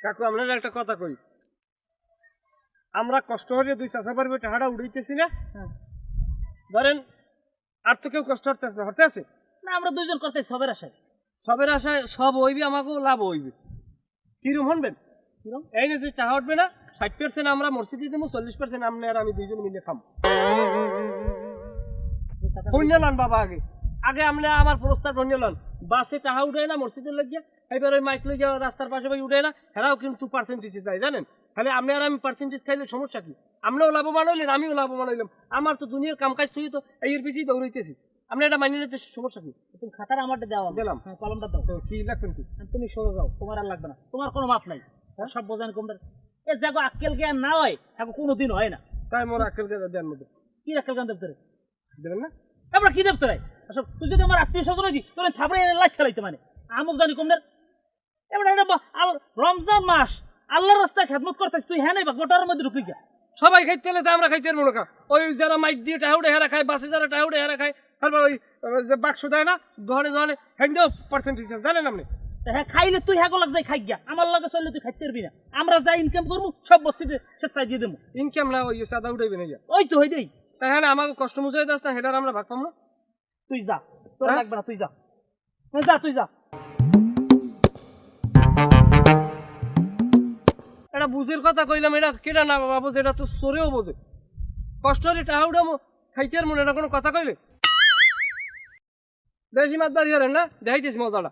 কাকু আপনার একটা কথা কই, আমরা কষ্ট হলে দুই চাষা পারবে টাকাটা উড়াইতেছি না, ধরেন আর তো কেউ কষ্ট হতে না, হতে আছে না আমরা দুইজন করতে সবের আশায় সব হইবে, আমাকেও লাভ হইবে। কিরম শুনবেন? কিরম? এই না যে টাকা উঠবে না, 60% আমরা মসজিদে দেবো, 40% আপনি আর আমি দুইজন মিলে খাম। শূন্য লন বাবা, আগে আগে আপনি আমার প্রস্তাব শূন্য লন। বাসে টাকা উঠে না মসজিদের লাগিয়া, এবার ওই মাইক লইয়া রাস্তার পাশে ভাই উঠে না, হেরাও কিন্তু পার্সেন্টেজে যায় জানেন। তাহলে আপনি আর আমি পার্সেন্টেজ খাইলে সমস্যা কি? আপনিও লাভবান হইলেন, আমিও লাভবান হইলাম। আমার তো দুনিয়ার কাম কাজ তুই তো এর পিছিয়ে দৌড়াইতেছি, আপনি এটা মানিয়ে নিতে সমস্যা কি? তুমি খাতার আমারটা দেওয়া দিলাম, কলমটা দাও। তো কি লাগবেন কি? তুমি সরে যাও, তোমার আর লাগবে না, তোমার কোনো মাপ নাই। সব বোঝান কমদার এ জাগো আক্কেল জ্ঞান না হয় এখন কোনোদিন হয় না। তাই মোর আক্কেল দেন মধ্যে কি আক্কেল জ্ঞান দেবতরে দেবেন না? আমরা কি দেবতরে আসলে তুই যদি আমার আত্মীয় স্বজন হইতি তোর থাপড়ে লাইস চালাইতে মানে আমুক জানি কমদার। এবার রমজান মাস আল্লাহর রাস্তায় খেদমত করতেছিস তুই, হ্যাঁ নাই বা গোটার মধ্যে ঢুকি গা। সবাই খাইতে হলে আমরা খাইতে পারবো না। ওই যারা মাইক দিয়ে টাউডে হেরা খায়, বাসে যারা টাউডে হেরা খায়, তারপর ওই যে বাক্স দেয় না ধরে ধরে হ্যাঁ পার্সেন্টেজ জানেন আপনি? হ্যাঁ খাইলে তুই হ্যাঁ লাগ যাই খাই গা, আমার লাগে চললে তুই খাইতে পারবি না। আমরা যা ইনকাম করবো সব বস্তিতে শেষাই দিয়ে দেবো। ইনকাম না ওই চাঁদা উঠাইবে না, ওই তো হই দেই। তাই হ্যাঁ আমাকে কষ্ট মুজাই দাস না, হেটার আমরা ভাগ পাম না। তুই যা, তোর লাগবে না, তুই যা, তুই যা। এটা বুঝের কথা কইলাম, এটা কেটা না বাবু, যেটা তো সরেও বোঝে। কষ্ট হলে টাকা উঠামো খাইতে আর মনে, এটা কোনো কথা কইলে? বেশি মাছ বাড়ি না, দেখাইতেছি মজাটা।